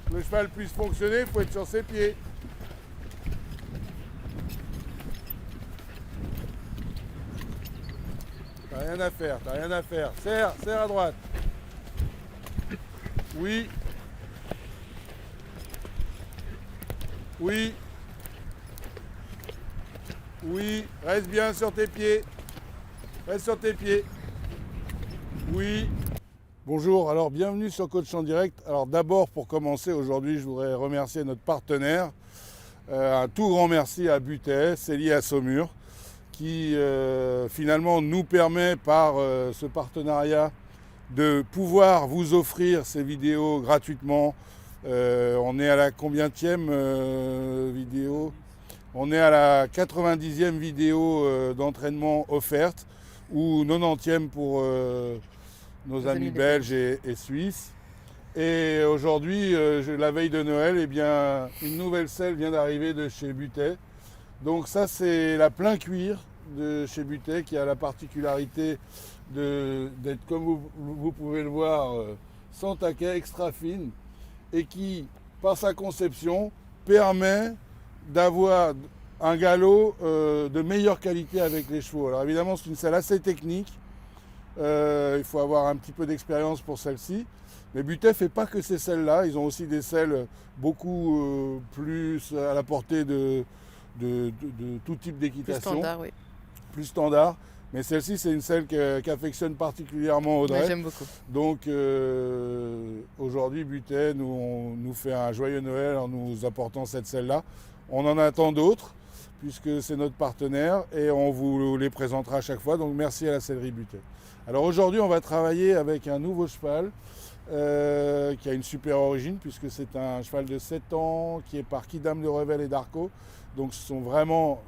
que le cheval puisse fonctionner, il faut être sur ses pieds. T'as rien à faire, t'as rien à faire. Serre, serre à droite. Oui. Oui. Oui. Reste bien sur tes pieds. Reste sur tes pieds. Oui. Bonjour, alors bienvenue sur Coach en direct. Alors d'abord, pour commencer, aujourd'hui, je voudrais remercier notre partenaire. Un tout grand merci à Butet, Célie à Saumur, qui finalement nous permet par ce partenariat de pouvoir vous offrir ces vidéos gratuitement. On est à la combienième vidéo? On est à la 90e vidéo d'entraînement offerte ou 90e pour nos amis belges et suisses. Et aujourd'hui, la veille de Noël, eh bien, une nouvelle selle vient d'arriver de chez Butet. Donc ça, c'est la plein cuir de chez Butet qui a la particularité d'être, comme vous pouvez le voir, sans taquet, extra fine, et qui, par sa conception, permet d'avoir un galop de meilleure qualité avec les chevaux. Alors évidemment, c'est une selle assez technique. Il faut avoir un petit peu d'expérience pour celle-ci. Mais Butet ne fait pas que ces selles-là. Ils ont aussi des selles beaucoup plus à la portée de tout type d'équitation. Plus standard, oui. Plus standard. Mais celle-ci, c'est une selle qu'affectionne particulièrement Audrey. Ouais, j'aime beaucoup. Donc aujourd'hui, Butet nous fait un joyeux Noël en nous apportant cette selle-là. On en attend d'autres, puisque c'est notre partenaire, et on vous les présentera à chaque fois. Donc merci à la sellerie Butet. Alors aujourd'hui, on va travailler avec un nouveau cheval qui a une super origine, puisque c'est un cheval de 7 ans qui est par Kidam de Revel et d'Arco. Donc ce sont vraiment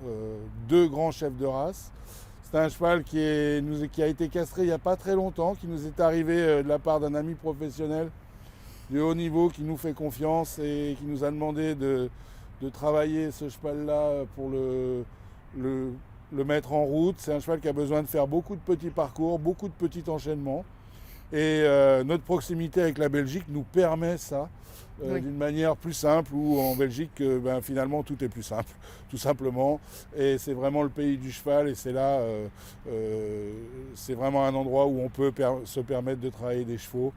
deux grands chefs de race. C'est un cheval qui a été castré il n'y a pas très longtemps, qui nous est arrivé de la part d'un ami professionnel de haut niveau qui nous fait confiance et qui nous a demandé de travailler ce cheval-là pour le mettre en route. C'est un cheval qui a besoin de faire beaucoup de petits parcours, beaucoup de petits enchaînements. Et notre proximité avec la Belgique nous permet ça Oui. d'une manière plus simple, où en Belgique, finalement, tout est plus simple, tout simplement. Et c'est vraiment le pays du cheval, et c'est là, c'est vraiment un endroit où on peut se permettre de travailler des chevaux,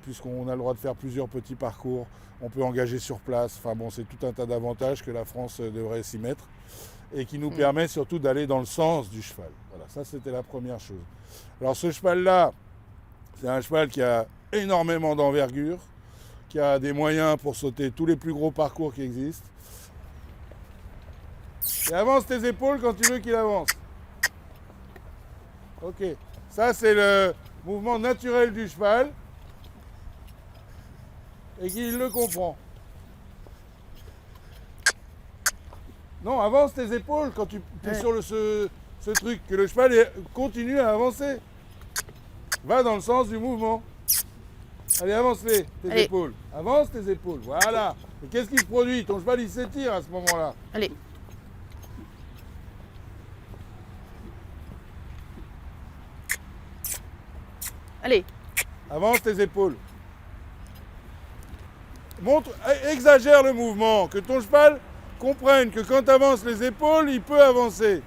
puisqu'on a le droit de faire plusieurs petits parcours, on peut engager sur place. Enfin bon, c'est tout un tas d'avantages que la France devrait s'y mettre, et qui nous permet surtout d'aller dans le sens du cheval. Voilà, ça c'était la première chose. Alors ce cheval-là, c'est un cheval qui a énormément d'envergure, qui a des moyens pour sauter tous les plus gros parcours qui existent. Et avance tes épaules quand tu veux qu'il avance. Ok, ça c'est le mouvement naturel du cheval et qu'il le comprend. Non, avance tes épaules quand tu es sur ce truc, que le cheval continue à avancer. Va dans le sens du mouvement. Allez, avance-les, tes épaules. Avance tes épaules, voilà. Et qu'est-ce qui se produit? Ton cheval, il s'étire à ce moment-là. Allez. Allez. Avance tes épaules. Exagère le mouvement, que ton cheval comprenne que quand tu avances les épaules, il peut avancer.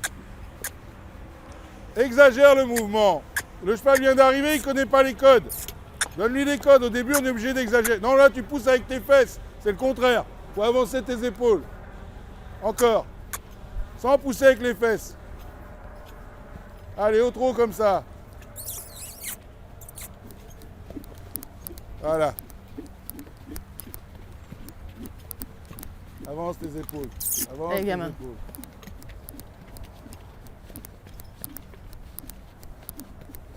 Exagère le mouvement. Le cheval vient d'arriver, il ne connaît pas les codes. Donne-lui les codes. Au début, on est obligé d'exagérer. Non, là, tu pousses avec tes fesses. C'est le contraire. Il faut avancer tes épaules. Encore. Sans pousser avec les fesses. Allez, au trot comme ça. Voilà. Avance tes épaules. Avance Allez, tes gamin. épaules.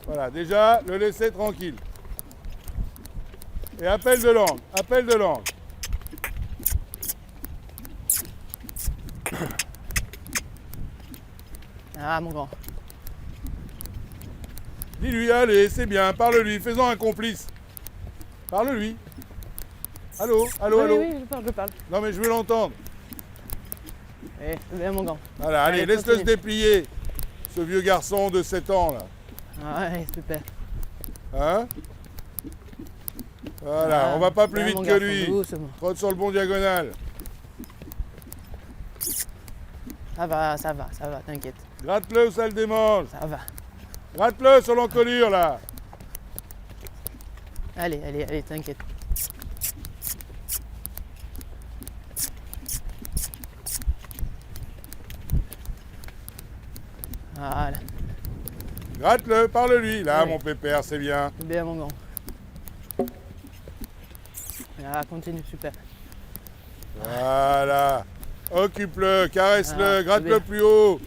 Voilà, déjà, le laisser tranquille. Et appel de langue, appel de langue. Ah, mon grand. Dis-lui, allez, c'est bien, parle-lui, fais-en un complice. Parle-lui. Allô, allô, allô. Oui, je parle. Non, mais je veux l'entendre. Eh, c'est bien, mon grand. Voilà, allez, laisse-le se continue. déplier, ce vieux garçon de 7 ans, là. Ah, ouais, super. Hein? Voilà, on va pas plus bien, vite mon que garçon, lui. doucement. Trotte sur le bon diagonal. Ça va, t'inquiète. Gratte-le où ça le démange. Ça va. Gratte-le sur l'encolure là. Allez, t'inquiète. Voilà, Gratte-le, parle-lui. Là, Oui. mon pépère, c'est bien. c'est bien mon grand. Ah, continue, super. Voilà. Occupe-le, caresse-le, Ah, gratte-le bien. plus haut.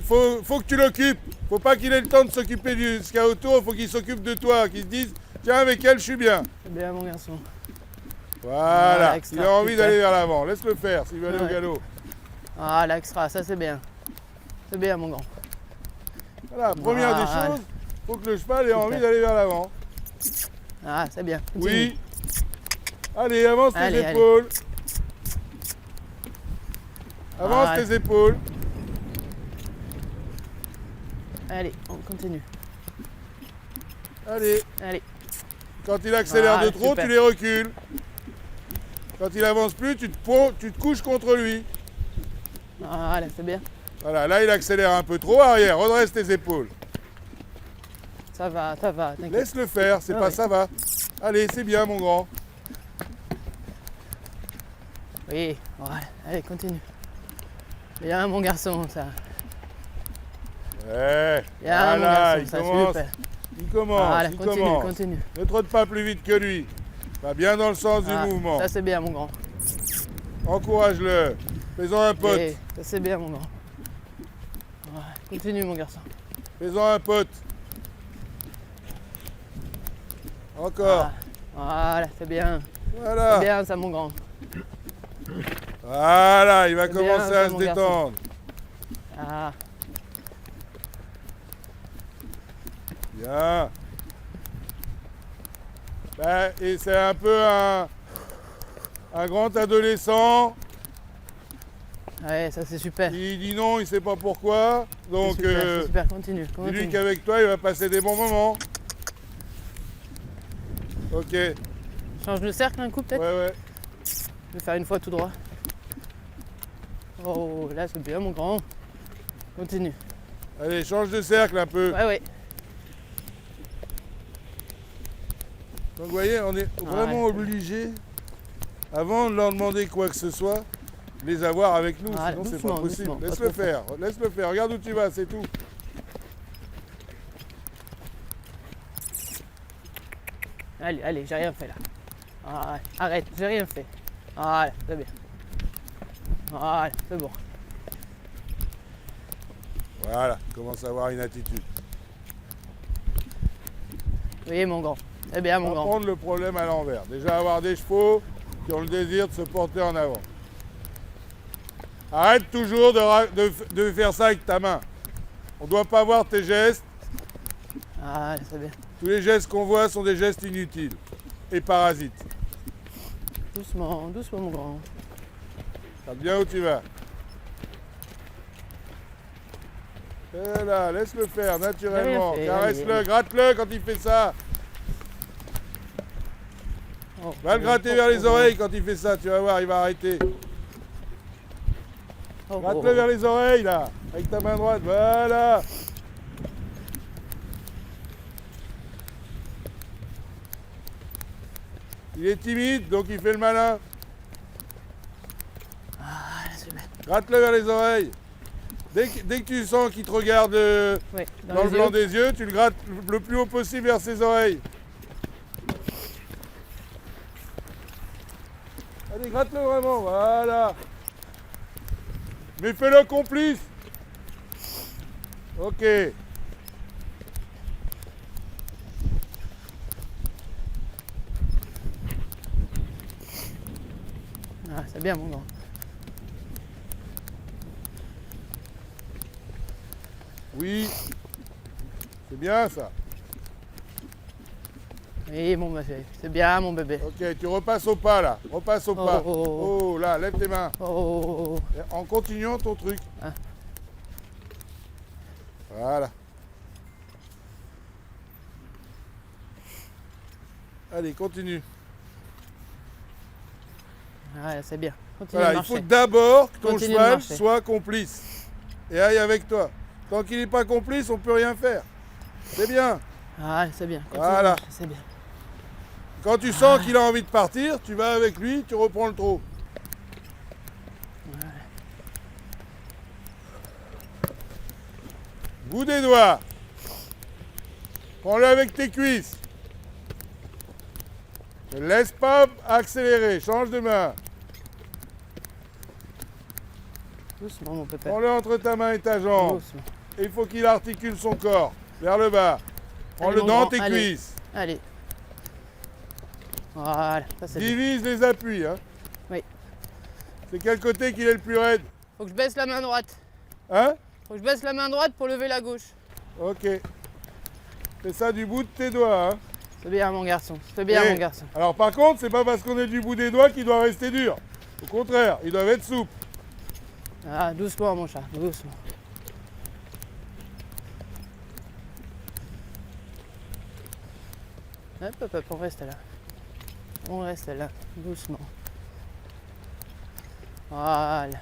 Faut que tu l'occupes. Faut pas qu'il ait le temps de s'occuper du ce qu'il y a autour. Faut qu'il s'occupe de toi. Qu'il se dise, tiens, avec elle, je suis bien. C'est bien mon garçon. Voilà. extra, Il a envie super. d'aller vers l'avant. Laisse-le faire s'il veut aller au Ouais. galop. Ah, l'extra, ça c'est bien. C'est bien mon grand. Voilà, première des Voilà. choses, faut que le cheval ait Super. envie d'aller vers l'avant. Ah, c'est bien. Continue. Oui. Allez, avance tes Allez, épaules. Avance Voilà. tes épaules. Allez, on continue. Allez. Allez. Quand il accélère Voilà, de trop, super. tu les recules. Quand il avance plus, tu te couches contre lui. Voilà, c'est bien. Voilà, là il accélère un peu trop. Arrière, redresse tes épaules. Ça va, t'inquiète. Laisse-le faire, c'est Ah pas ouais. ça va. Allez, c'est bien mon grand. Oui, voilà. Allez, continue. Bien mon garçon, ça. Ouais. Bien mon Voilà, garçon, il ça, commence. super. Il commence, Voilà, il continue, commence. continue. Ne trotte pas plus vite que lui. Va bien dans le sens Ah, du mouvement. ça c'est bien mon grand. Encourage-le. Fais-en un pote. Oui, ça c'est bien mon grand. Voilà, continue mon garçon. Fais-en un pote. Encore. Ah, voilà, c'est bien. C'est Voilà. bien ça mon grand. Voilà, il va C'est bien, commencer ça, à se mon garçon. détendre. Ah, Bien. Ben, et c'est un peu un grand adolescent. ouais, ça c'est super. Il dit non, il sait pas pourquoi. Donc, C'est super, continue, dis-lui continue. qu'avec toi, il va passer des bons moments. Ok. Ouais, Change le cercle un coup peut-être. ouais. Je vais faire une fois tout droit. Oh, là c'est bien mon grand. Continue. Allez, change de cercle un peu. Ouais. Donc, vous voyez, on est vraiment Ouais. obligé, avant de leur demander quoi que ce soit, de les avoir avec nous. Ah, Sinon, c'est pas doucement, possible. doucement, pas Laisse-le trop faire. Laisse-le faire. Regarde où tu vas, c'est tout. Allez, j'ai rien fait là. Ah, arrête, j'ai rien fait. Voilà, c'est bien. Voilà, c'est bon. Voilà, commence à avoir une attitude. Oui mon grand. C'est bien On mon va grand. prendre le problème à l'envers. Déjà avoir des chevaux qui ont le désir de se porter en avant. Arrête toujours de faire ça avec ta main. On ne doit pas voir tes gestes. Ah, c'est bien. Tous les gestes qu'on voit sont des gestes inutiles et parasites. Doucement, doucement mon grand. Regarde bien où tu vas. Et là, laisse-le faire naturellement. J'ai rien fait, Caresse-le, allez. gratte-le quand il fait ça. Oh, Va le gratter vers les oreilles quand il fait ça. Tu vas voir, il va arrêter. Oh, Gratte-le vers les oreilles là, avec ta main droite. Voilà. Il est timide, donc il fait le malin. Ah, c'est bien. Gratte-le vers les oreilles. Dès que tu sens qu'il te regarde Oui, dans le les blanc yeux. des yeux, tu le grattes le plus haut possible vers ses oreilles. Allez, gratte-le vraiment, voilà. Mais fais-le complice. Ok. Ah, c'est bien mon grand. Oui. C'est bien ça. Oui mon bébé. C'est bien mon bébé. Ok, tu repasses au pas là. Repasse au pas. Oh là, lève tes mains. Oh. En continuant ton truc. Ah. Voilà. Allez, continue. Ouais, c'est bien. Continue Voilà, de il marcher. faut d'abord que ton Continue de cheval marcher. soit complice et aille avec toi. Tant qu'il n'est pas complice, on ne peut rien faire. C'est bien. Ouais, c'est bien. Continue Voilà. de marcher, c'est bien. Quand tu sens qu'il a envie de partir, tu vas avec lui, tu reprends le trot. Bout des doigts. Prends-le avec tes cuisses. Ne laisse pas accélérer. Change de main. Doucement, mon pépère. Prends-le entre ta main et ta jambe. Doucement. Et il faut qu'il articule son corps vers le bas. Prends-le mon dans grand, tes allez. cuisses. Allez. Voilà, ça c'est bien. Divise les appuis. Hein. Oui. C'est quel côté qu'il est le plus raide? Faut que je baisse la main droite. Hein? Faut que je baisse la main droite pour lever la gauche. Ok. Fais ça du bout de tes doigts. Hein. C'est bien, mon garçon. C'est bien, Et- mon garçon. Alors par contre, c'est pas parce qu'on est du bout des doigts qu'il doit rester dur. Au contraire, ils doivent être souples. Ah, doucement, mon chat. Doucement. Hop, hop, hop, on reste là. On reste là, doucement. Voilà.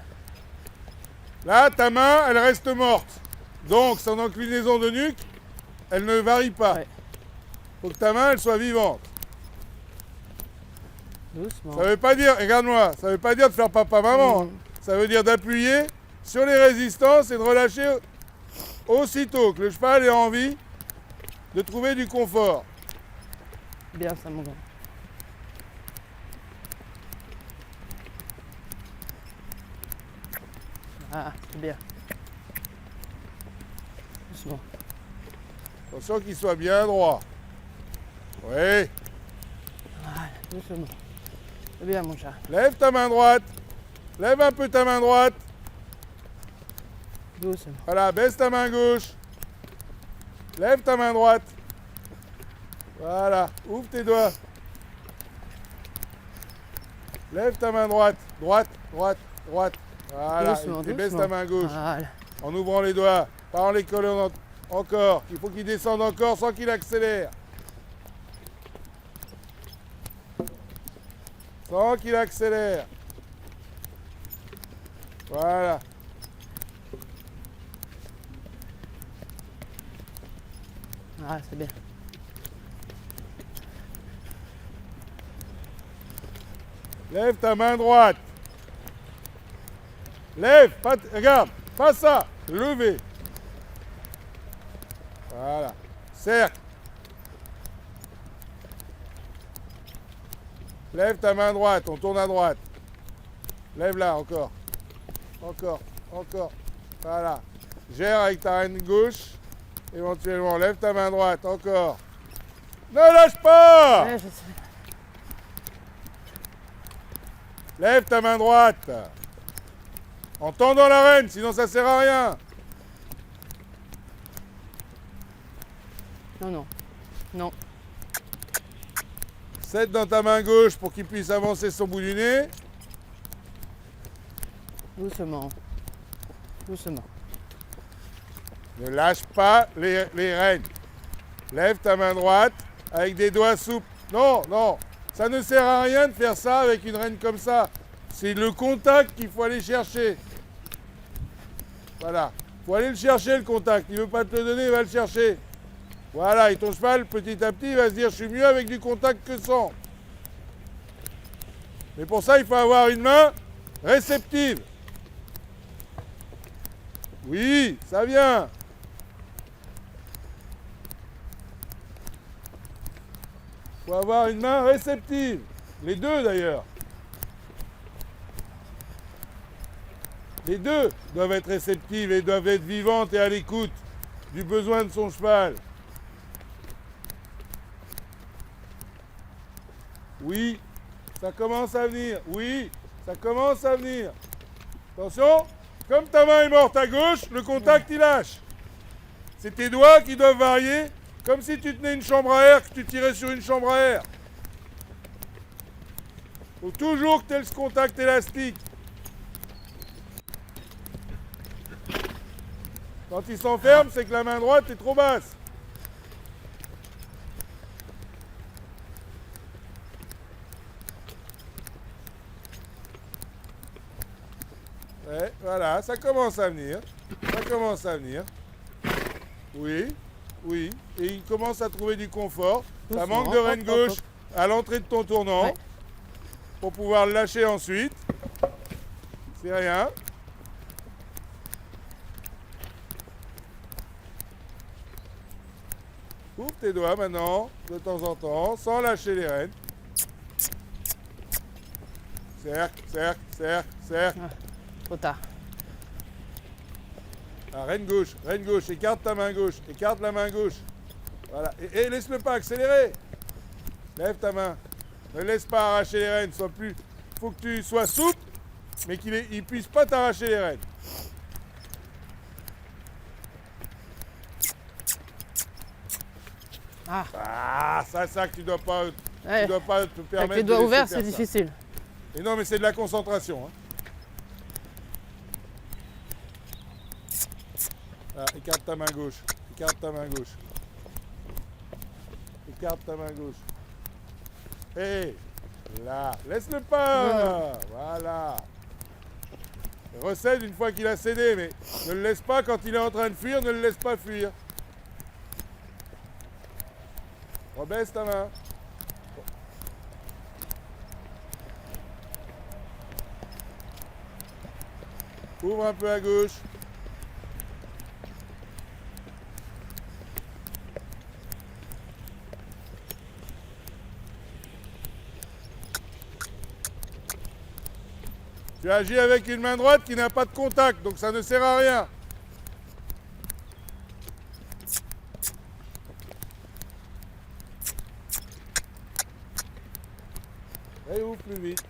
Là, ta main, elle reste morte. Donc, son inclinaison de nuque, elle ne varie pas. Ouais. Faut que ta main, elle soit vivante. Doucement. Ça veut pas dire, regarde-moi, ça veut pas dire de faire papa-maman. hein. Ça veut dire d'appuyer sur les résistances et de relâcher aussitôt que le cheval ait envie de trouver du confort. Bien ça, mon grand. Ah, c'est bien. Doucement. Attention qu'il soit bien droit. Oui. Voilà, doucement. C'est bien, mon chat. Lève ta main droite. Lève un peu ta main droite. Doucement. Voilà, baisse ta main gauche. Lève ta main droite. Voilà, ouvre tes doigts. Lève ta main droite. Droite, droite, droite. Voilà, Doucement, et baisse doucement. ta main gauche. Voilà. En ouvrant les doigts, pas en les collant encore. Il faut qu'il descende encore sans qu'il accélère. Sans qu'il accélère. Voilà. Ah, c'est bien. Lève ta main droite. Lève, pas regarde, pas ça. Levez. Voilà. Cercle. Lève ta main droite, on tourne à droite. Lève-la encore. Encore, encore. Voilà. Gère avec ta main gauche. Éventuellement, lève ta main droite, encore. Ne lâche pas! Ouais, je sais. Lève ta main droite. En tendant la rêne, sinon ça sert à rien. Non, non. Non. Cède dans ta main gauche pour qu'il puisse avancer son bout du nez. Doucement. Doucement. Ne lâche pas les rênes. Lève ta main droite avec des doigts souples. Non, non, ça ne sert à rien de faire ça avec une rêne comme ça. C'est le contact qu'il faut aller chercher. Voilà. Il faut aller le chercher, le contact. Il ne veut pas te le donner, il va le chercher. Voilà, et ton cheval, petit à petit, il va se dire, je suis mieux avec du contact que sans. Mais pour ça, il faut avoir une main réceptive. Oui, ça vient. Il faut avoir une main réceptive. Les deux d'ailleurs. Les deux doivent être réceptives et doivent être vivantes et à l'écoute du besoin de son cheval. Oui, ça commence à venir. Oui, ça commence à venir. Attention, comme ta main est morte à gauche, le contact il lâche. C'est tes doigts qui doivent varier, comme si tu tenais une chambre à air, que tu tirais sur une chambre à air. Il faut toujours que tu aies ce contact élastique. Quand il s'enferme, c'est que la main droite est trop basse. Ouais, voilà, ça commence à venir. Ça commence à venir. Oui, oui. Et il commence à trouver du confort. Ça Doucement, manque de hop, rêne hop, gauche hop. à l'entrée de ton tournant Ouais. pour pouvoir le lâcher ensuite. C'est rien. Ouvre tes doigts maintenant, de temps en temps, sans lâcher les rênes. Cercle, cercle, cercle, cercle. Trop tard. Ah, rêne gauche, écarte ta main gauche, écarte la main gauche. Voilà, et laisse-le pas accélérer. Lève ta main. Ne laisse pas arracher les rênes. Faut que tu sois souple, mais qu'il ne puisse pas t'arracher les rênes. Ah, ça que tu dois pas Ouais. te permettre. Avec les de doigts laisser ouverts, faire c'est ça. difficile. Et non, mais c'est de la concentration. Hein. Ah, écarte ta main gauche. Écarte ta main gauche. Écarte ta main gauche. Hé, là, laisse-le pas. Voilà. Recède une fois qu'il a cédé, mais ne le laisse pas quand il est en train de fuir, ne le laisse pas fuir. Rebaisse ta main. Ouvre un peu à gauche. Tu agis avec une main droite qui n'a pas de contact, donc ça ne sert à rien. Réouvre plus vite.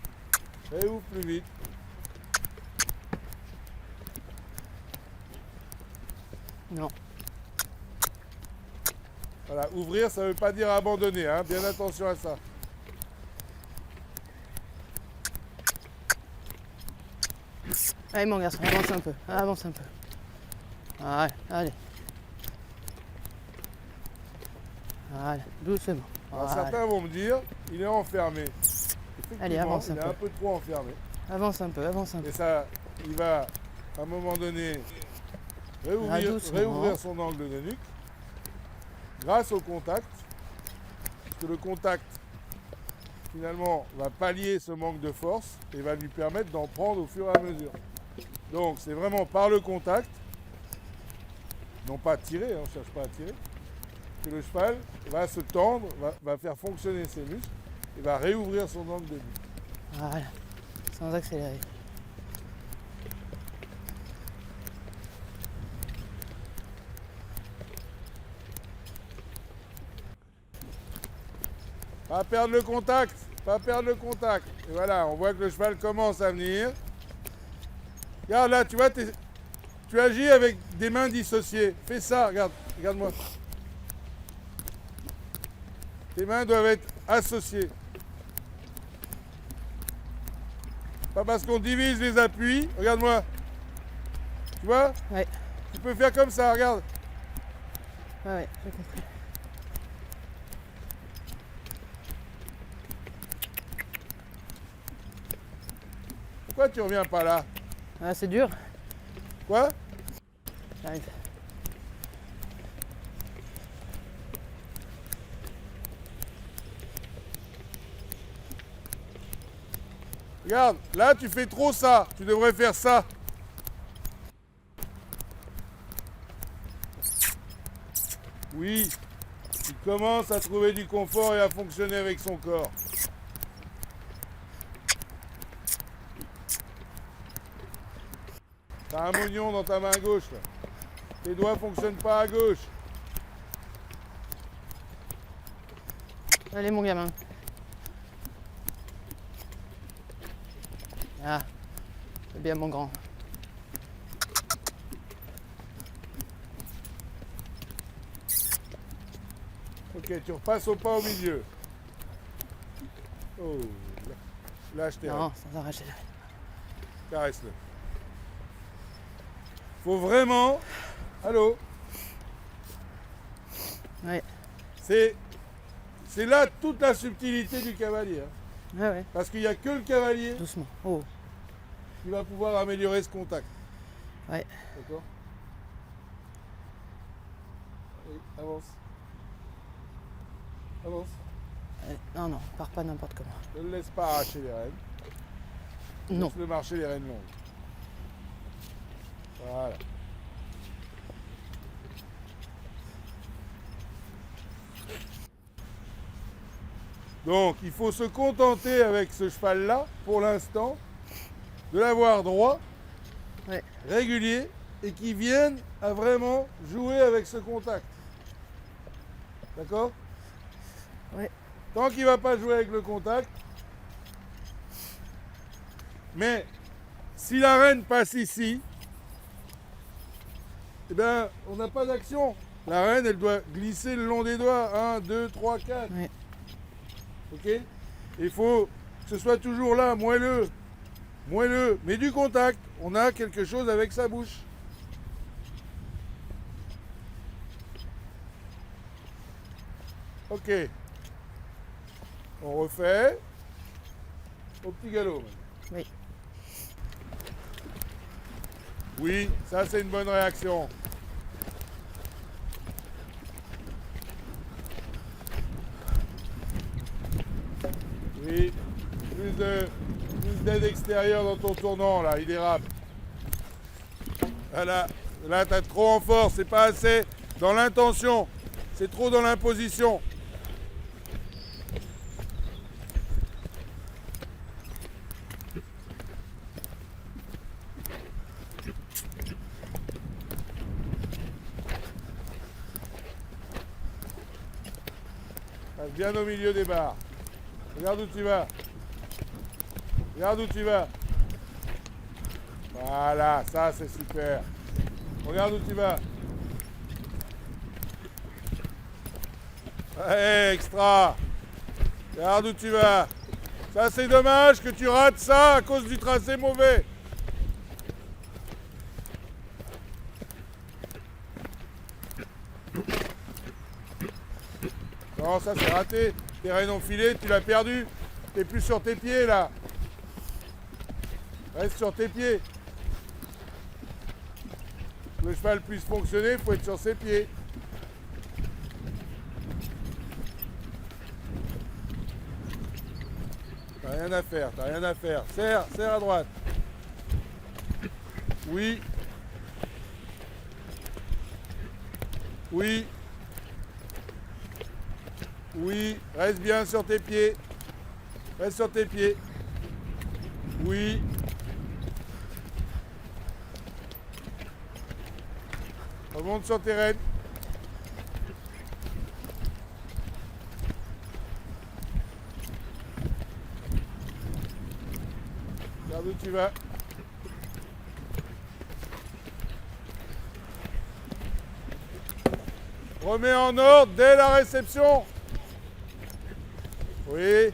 Réouvre plus vite. Non. Voilà, ouvrir, ça ne veut pas dire abandonner, hein. Bien attention à ça. Allez mon garçon, avance un peu. Avance un peu. Allez, allez. Allez, doucement. Alors, Voilà. certains vont me dire, il est enfermé. Allez, avance un il est peu. un peu trop enfermé. Avance un peu, avance un peu. Et ça, il va, à un moment donné, doucement. réouvrir son angle de nuque grâce au contact. Parce que le contact, finalement, va pallier ce manque de force et va lui permettre d'en prendre au fur et à mesure. Donc, c'est vraiment par le contact, non pas tirer, on ne cherche pas à tirer, que le cheval va se tendre, va faire fonctionner ses muscles et va réouvrir son angle de nuque. Voilà. Sans accélérer. Pas perdre le contact, pas perdre le contact. Et voilà, on voit que le cheval commence à venir. Regarde là, tu vois, tu agis avec des mains dissociées. Fais ça, regarde, regarde-moi. Tes mains doivent être associées. Pas parce qu'on divise les appuis. Regarde-moi. Tu vois? Ouais. Tu peux faire comme ça, regarde. Ouais, j'ai compris. Pourquoi tu reviens pas là? Ah, c'est dur. Quoi? J'arrive. Regarde, là tu fais trop ça. Tu devrais faire ça. Oui, il commence à trouver du confort et à fonctionner avec son corps. T'as un moignon dans ta main gauche là. Tes doigts fonctionnent pas à gauche. Allez mon gamin. Ah, c'est bien mon grand. Ok, tu repasses au pas au milieu. Oh, lâche tes rênes. Non, sans arracher. Caresse-le. Faut vraiment... Allô? Ouais, C'est là toute la subtilité du cavalier. Hein. ouais, ouais. Parce qu'il n'y a que le cavalier Doucement. Oh. qui va pouvoir améliorer ce contact. Ouais. D'accord? Allez, avance. Avance. Non, non, pars pas n'importe comment. Ne le laisse pas arracher les rênes. Non. Laisse-le marcher les rênes longues. Voilà. Donc, il faut se contenter avec ce cheval-là, pour l'instant, de l'avoir droit, Ouais. régulier, et qui vienne à vraiment jouer avec ce contact. D'accord? Ouais. Tant qu'il ne va pas jouer avec le contact, mais si la reine passe ici, eh bien, on n'a pas d'action. La reine, elle doit glisser le long des doigts. 1, 2, 3, 4. Ouais. Ok? Il faut que ce soit toujours là, moelleux. Moelleux, mais du contact. On a quelque chose avec sa bouche. Ok. On refait. Au petit galop. Oui. Oui, ça c'est une bonne réaction. Oui, plus d'aide extérieure dans ton tournant, là, il dérape. Voilà, là t'as trop en force, c'est pas assez dans l'intention, c'est trop dans l'imposition. Passe bien au milieu des barres. Regarde où tu vas. Regarde où tu vas. Voilà, ça c'est super. Regarde où tu vas. Ouais, extra. Regarde où tu vas. Ça c'est dommage que tu rates ça à cause du tracé mauvais. Non, ça c'est raté. Tes rênes ont filé, tu l'as perdu. T'es plus sur tes pieds là. Reste sur tes pieds. Que le cheval puisse fonctionner, il faut être sur ses pieds. T'as rien à faire, t'as rien à faire. Serre, serre à droite. Oui. Oui. Oui, reste bien sur tes pieds. Reste sur tes pieds. Oui. Remonte sur tes rênes. Regarde où tu vas. Remets en ordre dès la réception. Oui.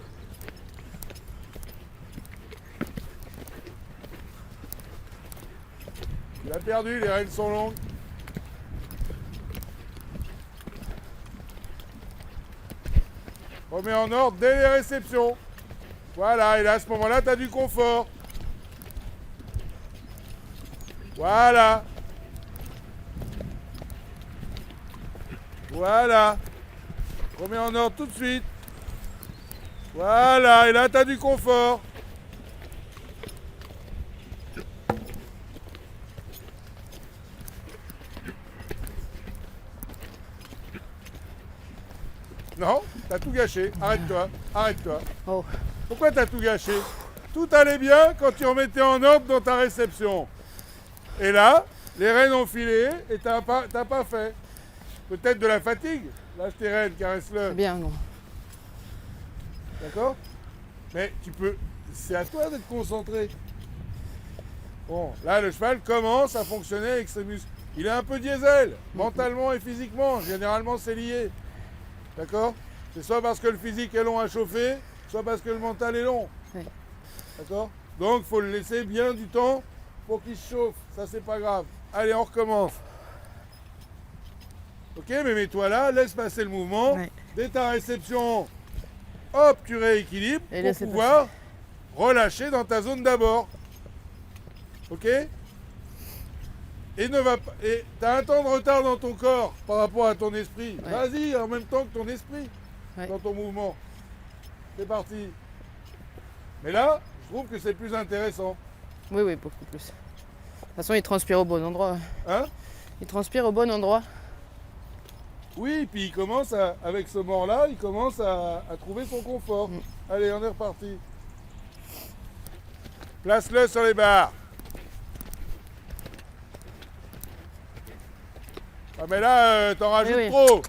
Tu l'as perdu, les rênes sont longues. Remets en ordre dès les réceptions. Voilà, et là, à ce moment-là, tu as du confort. Voilà. Voilà. Remets en ordre tout de suite. Voilà, et là, tu as du confort. Non, t'as tout gâché. Arrête-toi, arrête-toi. Oh. Pourquoi t'as tout gâché? Tout allait bien quand tu remettais en ordre dans ta réception. Et là, les rênes ont filé et t'as pas fait. Peut-être de la fatigue. Lâche tes rênes, caresse-le. Bien, non. D'accord? Mais tu peux. C'est à toi d'être concentré. Bon, là, le cheval commence à fonctionner avec ses muscles. Il est un peu diesel, mentalement et physiquement. Généralement, c'est lié. D'accord? C'est soit parce que le physique est long à chauffer, soit parce que le mental est long. Oui. D'accord? Donc, il faut le laisser bien du temps pour qu'il se chauffe. Ça, c'est pas grave. Allez, on recommence. Ok, mais mets-toi là, laisse passer le mouvement. Ouais. Dès ta réception, hop, tu rééquilibres Et pour laissez pouvoir relâcher dans ta zone d'abord. Ok? Et ne va pas. Et t'as un temps de retard dans ton corps par rapport à ton esprit. Ouais. Vas-y, en même temps que ton esprit, Ouais. dans ton mouvement. C'est parti. Mais là, je trouve que c'est plus intéressant. Oui, oui, beaucoup plus. De toute façon, il transpire au bon endroit. Hein? Il transpire au bon endroit. Oui, puis il commence à, avec ce mort-là, il commence à trouver son confort. Allez, on est reparti. Place-le sur les barres. Ah mais là, t'en rajoutes oui. trop.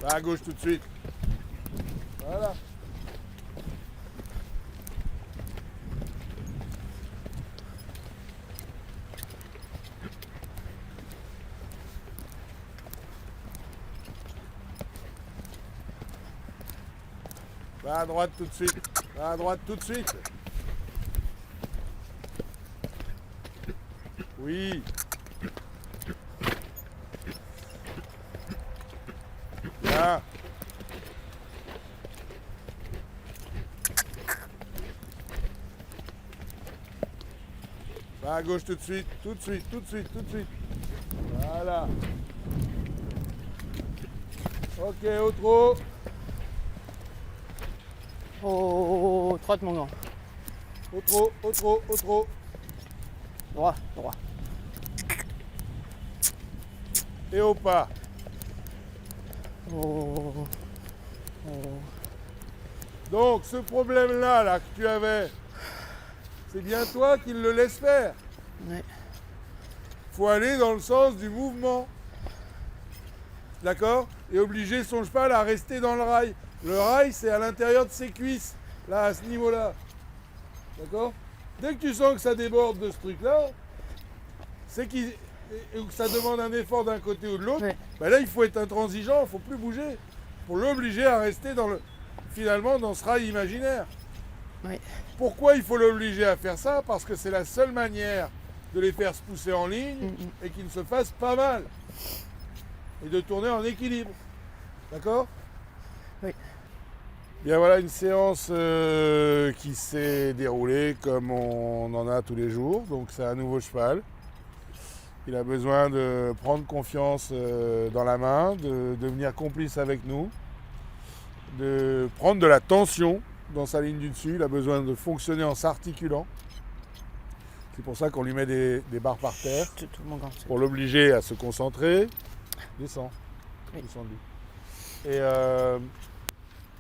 Va à gauche tout de suite. Voilà. Va à droite tout de suite. Va à droite tout de suite. Oui. Bien. Va à gauche tout de suite, tout de suite, tout de suite, tout de suite. Voilà. Ok, au trot. Oh, trotte mon grand. Au trot, au trot, au trot. Droit, droit. Et au pas. Oh. Donc ce problème-là là, que tu avais, c'est bien toi qui le laisse faire. Ouais. Faut aller dans le sens du mouvement. D'accord? Et obliger son cheval à rester dans le rail. Le rail, c'est à l'intérieur de ses cuisses, là, à ce niveau-là. D'accord? Dès que tu sens que ça déborde de ce truc-là, c'est que ça demande un effort d'un côté ou de l'autre. Ouais. Ben là, il faut être intransigeant, il ne faut plus bouger. Pour l'obliger à rester finalement dans ce rail imaginaire. Ouais. Pourquoi il faut l'obliger à faire ça? Parce que c'est la seule manière de les faire se pousser en ligne et qu'ils ne se fassent pas mal. Et de tourner en équilibre. D'accord? Oui. Bien voilà une séance qui s'est déroulée comme on en a tous les jours. Donc c'est un nouveau cheval. Il a besoin de prendre confiance dans la main, de devenir complice avec nous, de prendre de la tension dans sa ligne du dessus. Il a besoin de fonctionner en s'articulant. C'est pour ça qu'on lui met des barres par terre, Tout mon grand. pour l'obliger à se concentrer. Descends. Oui. Descendu.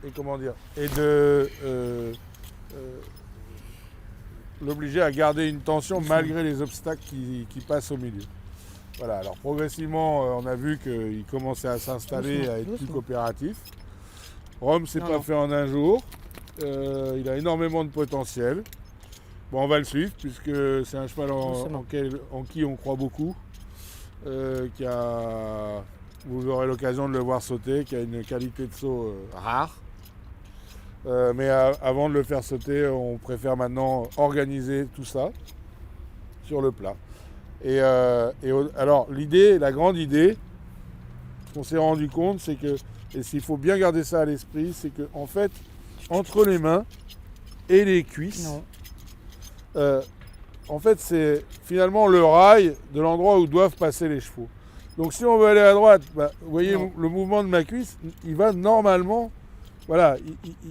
Et comment dire? Et de l'obliger à garder une tension malgré les obstacles qui passent au milieu. Voilà, alors progressivement, on a vu qu'il commençait à s'installer, à être plus coopératif. Rome, c'est pas fait en un jour. Il a énormément de potentiel. Bon, on va le suivre puisque c'est un cheval en qui on croit beaucoup. Vous aurez l'occasion de le voir sauter, qui a une qualité de saut rare. Mais avant de le faire sauter, on préfère maintenant organiser tout ça sur le plat. Alors l'idée, la grande idée, ce qu'on s'est rendu compte, c'est que, et s'il faut bien garder ça à l'esprit, c'est que en fait, entre les mains et les cuisses, en fait c'est finalement le rail de l'endroit où doivent passer les chevaux. Donc si on veut aller à droite, vous voyez le mouvement de ma cuisse, il va normalement, voilà,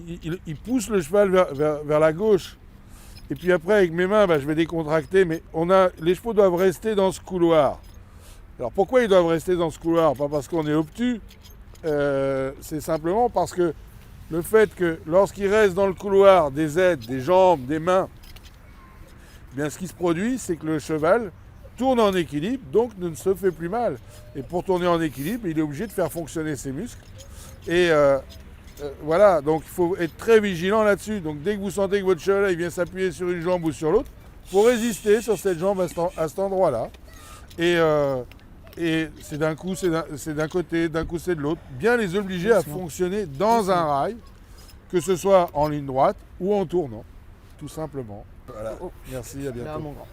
il pousse le cheval vers la gauche. Et puis après, avec mes mains, je vais décontracter, mais les chevaux doivent rester dans ce couloir. Alors pourquoi ils doivent rester dans ce couloir? Pas parce qu'on est obtus, c'est simplement parce que le fait que lorsqu'ils restent dans le couloir des aides, des jambes, des mains, bien ce qui se produit, c'est que le cheval tourne en équilibre, donc ne se fait plus mal. Et pour tourner en équilibre, il est obligé de faire fonctionner ses muscles. Et voilà, donc il faut être très vigilant là-dessus. Donc dès que vous sentez que votre cheval il vient s'appuyer sur une jambe ou sur l'autre, il faut résister sur cette jambe à cet endroit-là. Et c'est d'un coup, c'est d'un côté, d'un coup c'est de l'autre. Bien les obliger à fonctionner dans un rail, que ce soit en ligne droite ou en tournant, tout simplement. Voilà. Merci, à bientôt. Là, mon grand.